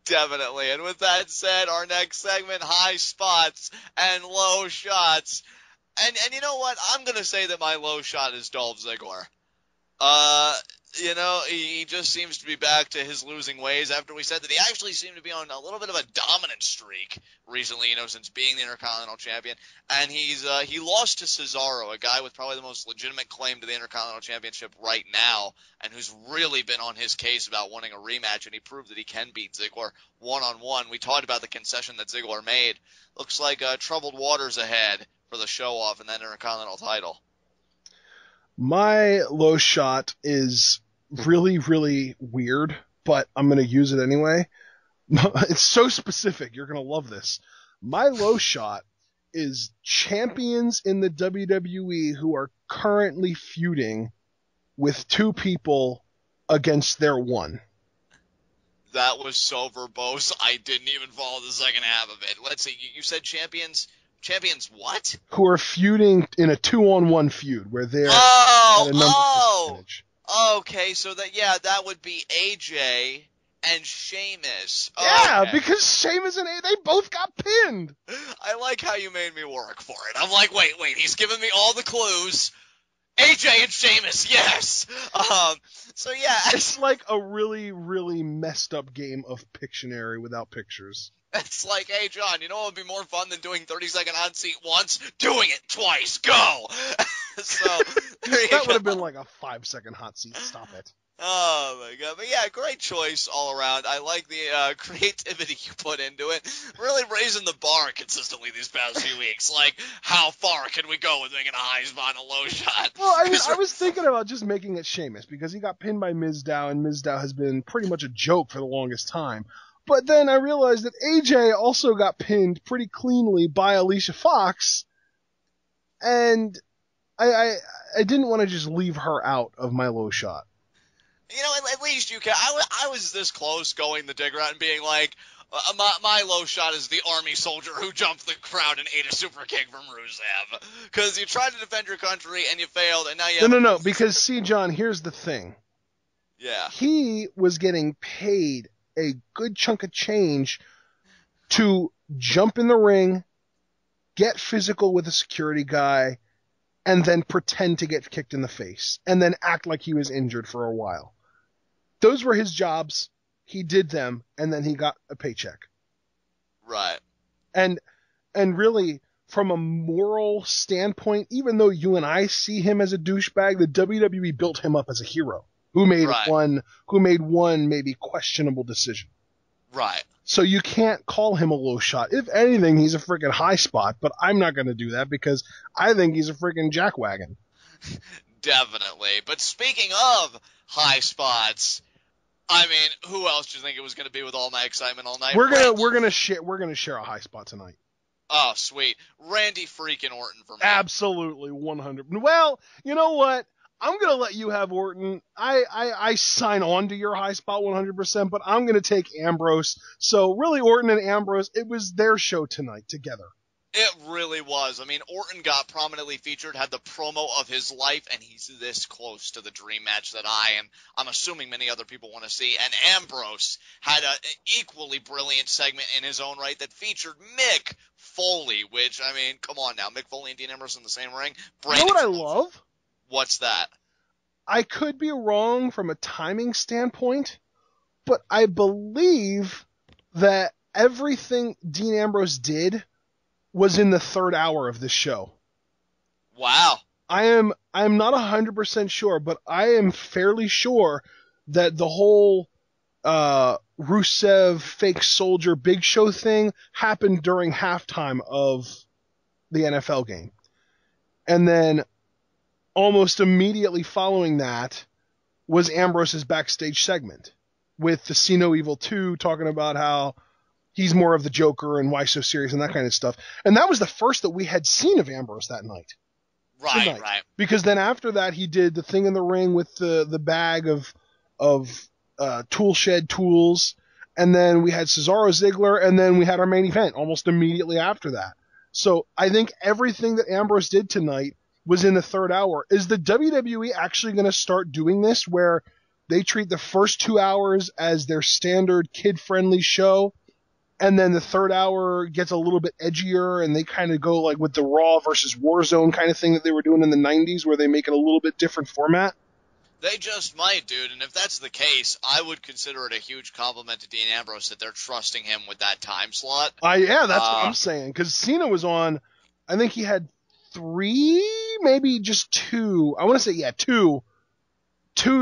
Definitely. And with that said, our next segment, high spots and low shots. And you know what? I'm going to say that my low shot is Dolph Ziggler. Uh, he just seems to be back to his losing ways after we said that he actually seemed to be on a little bit of a dominant streak recently, since being the Intercontinental Champion. And he lost to Cesaro, a guy with probably the most legitimate claim to the Intercontinental Championship right now, and who's really been on his case about wanting a rematch, and he proved that he can beat Ziggler one-on-one. We talked about the concession that Ziggler made. Looks like troubled waters ahead for the show-off in that Intercontinental title. My low shot is really, really weird, but I'm going to use it anyway. It's so specific. You're going to love this. My low shot is champions in the WWE who are currently feuding with two people against their one. That was so verbose, I didn't even follow the second half of it. Let's see, you said champions... Champions what? Who are feuding in a 2-on-1 feud where they're at a number percentage. Okay, so that would be AJ and Sheamus. Yeah, okay. Because Sheamus and AJ, they both got pinned. I like how you made me work for it. I'm like, wait, he's giving me all the clues. AJ and Sheamus, yes! So yeah. It's like a really, really messed up game of Pictionary without pictures. It's like, hey, John, you know what would be more fun than doing 30-second hot seat once? Doing it twice. Go! So, that would have been like a 5-second hot seat. Stop it. Oh, my God. But yeah, great choice all around. I like the creativity you put into it. Really raising the bar consistently these past few weeks. Like, how far can we go with making a high spot and a low shot? Well, I was thinking about just making it Sheamus because he got pinned by Mizdow, and Mizdow has been pretty much a joke for the longest time. But then I realized that AJ also got pinned pretty cleanly by Alicia Fox, and I didn't want to just leave her out of my low shot. At least you can. I was this close going the dig route and being like, my low shot is the army soldier who jumped the crowd and ate a super kick from Rusev. Because you tried to defend your country and you failed, and now you have... No, because see, John, here's the thing. Yeah. He was getting paid a good chunk of change to jump in the ring, get physical with a security guy, and then pretend to get kicked in the face, and then act like he was injured for a while. Those were his jobs. He did them, and then he got a paycheck. Right. And really, from a moral standpoint, even though you and I see him as a douchebag, the WWE built him up as a hero who made one maybe questionable decision. Right. So you can't call him a low shot. If anything, he's a freaking high spot, but I'm not going to do that because I think he's a freaking jackwagon. Definitely. But speaking of high spots, I mean, who else do you think it was going to be with all my excitement all night? We're gonna share a high spot tonight. Oh, sweet. Randy freaking Orton for me. Absolutely, 100. Well, you know what? I'm going to let you have Orton. I sign on to your high spot 100%, but I'm going to take Ambrose. So really, Orton and Ambrose, it was their show tonight together. It really was. I mean, Orton got prominently featured, had the promo of his life, and he's this close to the dream match that I'm assuming many other people want to see. And Ambrose had an equally brilliant segment in his own right that featured Mick Foley, which, I mean, come on now. Mick Foley and Dean Ambrose in the same ring. You know what I love? What's that? I could be wrong from a timing standpoint, but I believe that everything Dean Ambrose did was in the third hour of this show. Wow. I'm not 100% sure, but I am fairly sure that the whole Rusev fake soldier Big Show thing happened during halftime of the NFL game. And then almost immediately following that was Ambrose's backstage segment with the See No Evil 2 talking about how he's more of the Joker and why so serious and that kind of stuff. And that was the first that we had seen of Ambrose that night. Right. Because then after that, he did the thing in the ring with the bag of tool shed tools. And then we had Cesaro Ziggler, and then we had our main event almost immediately after that. So I think everything that Ambrose did tonight was in the third hour. Is the WWE actually going to start doing this where They treat the first 2 hours as their standard kid-friendly show, and then the third hour gets a little bit edgier, and they kind of go like with the Raw versus Warzone kind of thing that they were doing in the 90s, where they make it a little bit different format. They just might, dude, and if that's the case, I would consider it a huge compliment to Dean Ambrose that they're trusting him with that time slot. Yeah, that's what I'm saying, because Cena was on, I think he had 3, maybe just 2. I want to say, yeah, 2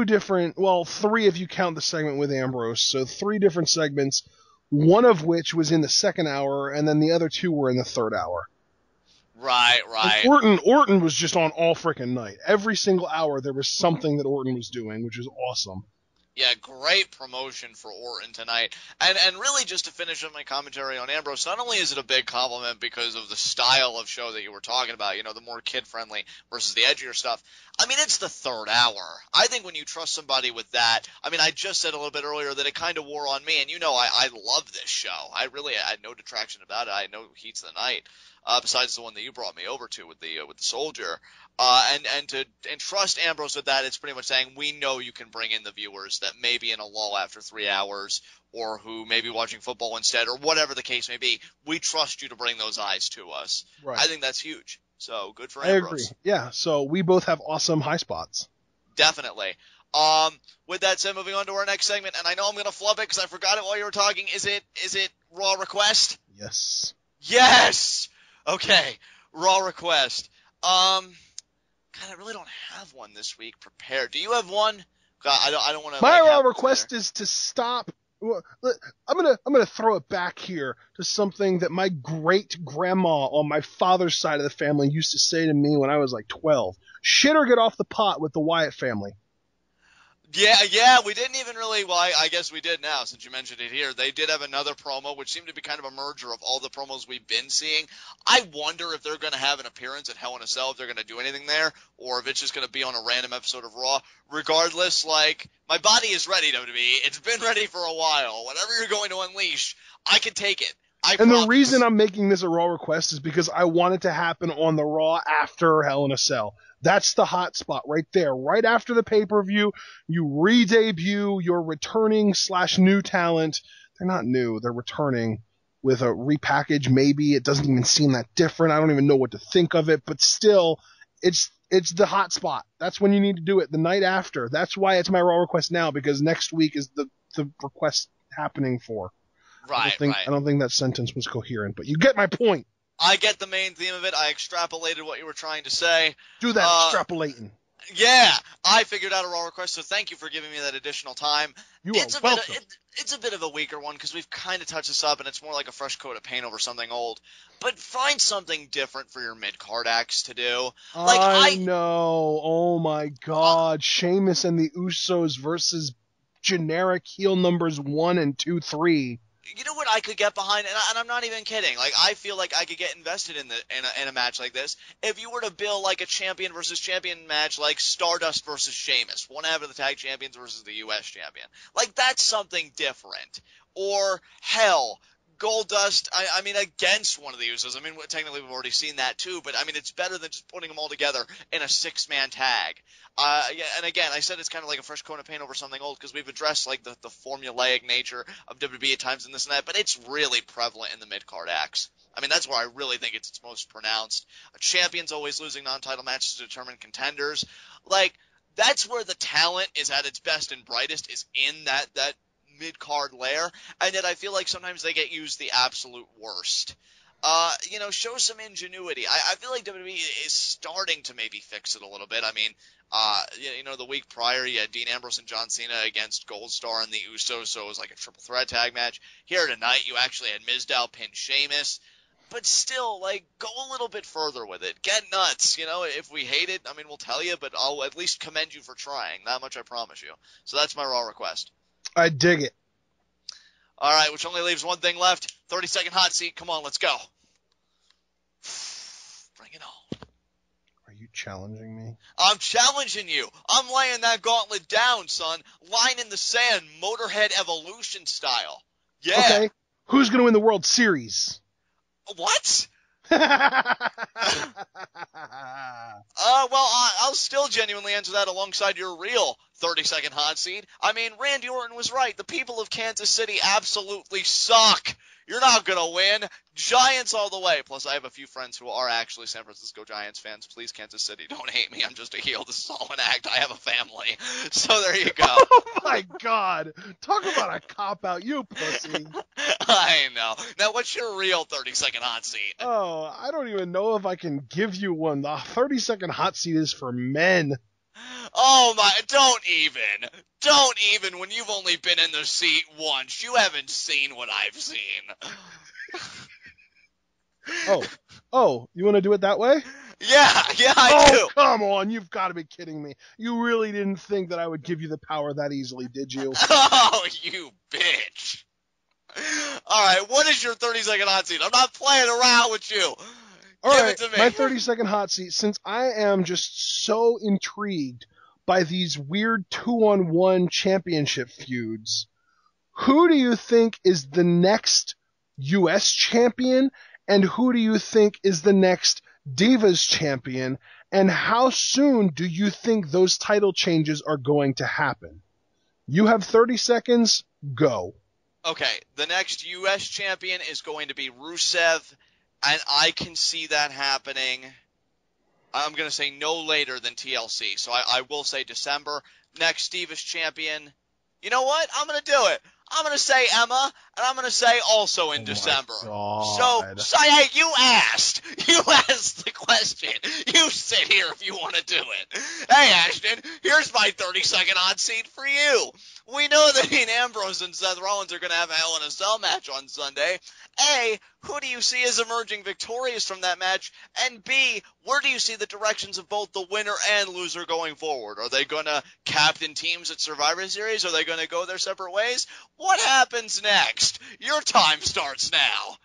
different, well, 3 if you count the segment with Ambrose. So 3 different segments, one of which was in the second hour, and then the other 2 were in the third hour. Right. Orton was just on all freaking night. Every single hour there was something that Orton was doing, which was awesome. Yeah, great promotion for Orton tonight. And really, just to finish up my commentary on Ambrose, not only is it a big compliment because of the style of show that you were talking about, you know, the more kid-friendly versus the edgier stuff. I mean, it's the third hour. I think when you trust somebody with that, I mean, I just said a little bit earlier that it kind of wore on me, and you know I love this show. I had no detraction about it. I had no heats of the night, besides the one that you brought me over to with the Soldier. And to trust Ambrose with that, it's pretty much saying we know you can bring in the viewers that may be in a lull after 3 hours, or who may be watching football instead, or whatever the case may be. We trust you to bring those eyes to us. Right. I think that's huge. So good for Ambrose. Ambrose. I agree. Yeah. So we both have awesome high spots. Definitely. With that said, moving on to our next segment, and I know I'm going to flub it because I forgot it while you were talking. Is it Raw Request? Yes. Yes. Okay. Raw Request. God, I really don't have one this week prepared. Do you have one? God, I don't want to. My Raw request is to stop. I'm gonna throw it back here to something that my great grandma on my father's side of the family used to say to me when I was like 12. Shit or get off the pot with the Wyatt family. Yeah, we didn't even really, well, I guess we did now, since you mentioned it here. They did have another promo, which seemed to be kind of a merger of all the promos we've been seeing. I wonder if they're going to have an appearance at Hell in a Cell, if they're going to do anything there, or if it's just going to be on a random episode of Raw. Regardless, like, my body is ready, WWE. It's been ready for a while. Whatever you're going to unleash, I can take it. And the reason I'm making this a Raw request is because I want it to happen on the Raw after Hell in a Cell. That's the hot spot right there. Right after the pay-per-view, you re-debut your returning / new talent. They're not new. They're returning with a repackage maybe. It doesn't even seem that different. I don't even know what to think of it. But still, it's the hot spot. That's when you need to do it, the night after. That's why it's my Raw request now, because next week is the request happening for. Right. I don't think that sentence was coherent, but you get my point. I get the main theme of it. I extrapolated what you were trying to say. Do that extrapolating. Yeah, I figured out a Raw request, so thank you for giving me that additional time. You are welcome. It's a bit of a weaker one because we've kind of touched this up, and it's more like a fresh coat of paint over something old. But find something different for your mid-card acts to do. Like I know. Oh my God, Sheamus and the Usos versus generic heel numbers 1 and 2, 3. You know what I could get behind, and I'm not even kidding. Like, I feel like I could get invested in a match like this if you were to build like a champion versus champion match, like Stardust versus Sheamus, one half of the tag champions versus the U.S. champion. Like, that's something different. Or hell, Goldust, I mean, against one of the Usos. I mean, technically we've already seen that too, but I mean, it's better than just putting them all together in a 6-man tag. Yeah, and again, I said it's kind of like a fresh coat of paint over something old because we've addressed like the formulaic nature of WWE at times and this and that, but it's really prevalent in the mid-card acts. I mean, that's where I really think it's its most pronounced. A champion's always losing non-title matches to determine contenders. Like, that's where the talent is at its best and brightest, is in that mid-card layer, and yet I feel like sometimes they get used the absolute worst. Show some ingenuity. I feel like WWE is starting to maybe fix it a little bit. I mean, the week prior you had Dean Ambrose and John Cena against Gold Star and the Usos, so it was like a triple threat tag match. Here tonight you actually had Mizdow pin Sheamus. But still, like, go a little bit further with it. Get nuts, if we hate it, I mean, we'll tell you, but I'll at least commend you for trying. That much I promise you. So that's my Raw request. I dig it. All right, which only leaves one thing left. 30-second hot seat. Come on, let's go. Bring it on. Are you challenging me? I'm challenging you. I'm laying that gauntlet down, son. Line in the sand, Motorhead Evolution style. Yeah. Okay. Who's going to win the World Series? What? I'll still genuinely answer that alongside your real 30-second hot seat. I mean, Randy Orton was right. The people of Kansas City absolutely suck. You're not going to win. Giants all the way. Plus, I have a few friends who are actually San Francisco Giants fans. Please, Kansas City, don't hate me. I'm just a heel. This is all an act. I have a family. So there you go. Oh, my God. Talk about a cop-out, you pussy. I know. Now, what's your real 30-second hot seat? Oh, I don't even know if I can give you one. The 30-second hot seat is for men. Oh my, don't even, when you've only been in the seat once. You haven't seen what I've seen. Oh, you want to do it that way? Yeah, I do. Oh, come on, you've got to be kidding me. You really didn't think that I would give you the power that easily, did you? Oh, you bitch. Alright, what is your 30-second hot seat? I'm not playing around with you. All Give right, it to me. my 30-second hot seat, since I am just so intrigued by these weird 2-on-1 championship feuds, who do you think is the next U.S. champion, and who do you think is the next Divas champion, and how soon do you think those title changes are going to happen? You have 30 seconds, go. Okay, the next U.S. champion is going to be Rusev, and I can see that happening. I'm going to say no later than TLC, so I will say December. Next Divas champion. You know what? I'm going to do it. I'm going to say Emma, and I'm going to say also in December. So, hey, you asked. You asked the question. You sit here if you want to do it. Hey, Ashton, here's my 30-second hot seat for you. We know that Dean Ambrose and Seth Rollins are going to have a Hell in a Cell match on Sunday. A, who do you see as emerging victorious from that match? And B, where do you see the directions of both the winner and loser going forward? Are they going to captain teams at Survivor Series? Are they going to go their separate ways? What happens next? Your time starts now.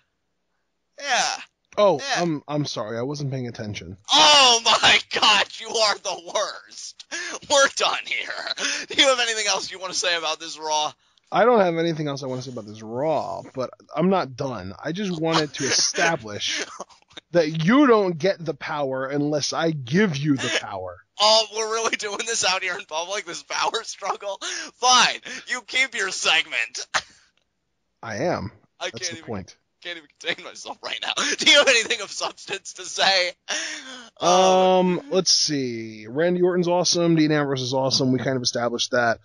Yeah. Oh, Yeah. I'm sorry, I wasn't paying attention. Oh my God, you are the worst. We're done here. Do you have anything else you want to say about this Raw? I don't have anything else I want to say about this Raw, but I'm not done. I just wanted to establish that you don't get the power unless I give you the power. Oh, we're really doing this out here in public, this power struggle? Fine, you keep your segment. I am. I That's the point. Can't even contain myself right now. Do you have anything of substance to say? Let's see. Randy Orton's awesome. Dean Ambrose is awesome. We kind of established that.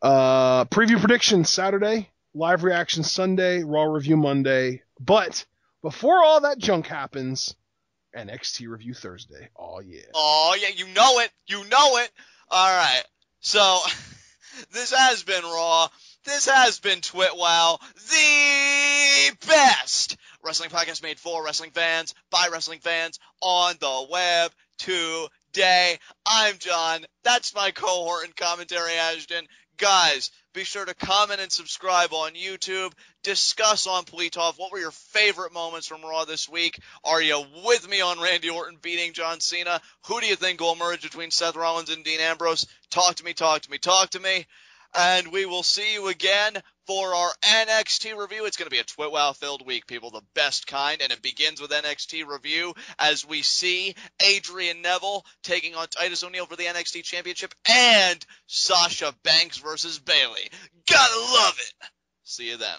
Preview predictions Saturday, live reaction Sunday, Raw review Monday. But before all that junk happens, NXT review Thursday. Oh yeah. Oh yeah, you know it. You know it. All right. So this has been Raw. This has been TwitWow, the best wrestling podcast made for wrestling fans, by wrestling fans, on the web today. I'm John. That's my cohort in commentary, Ashton. Guys, be sure to comment and subscribe on YouTube. Discuss on Pletov what were your favorite moments from Raw this week. Are you with me on Randy Orton beating John Cena? Who do you think will emerge between Seth Rollins and Dean Ambrose? Talk to me, talk to me, talk to me. And we will see you again for our NXT review. It's going to be a TwitWow-filled week, people, the best kind. And it begins with NXT review as we see Adrian Neville taking on Titus O'Neil for the NXT Championship and Sasha Banks versus Bayley. Gotta love it. See you then.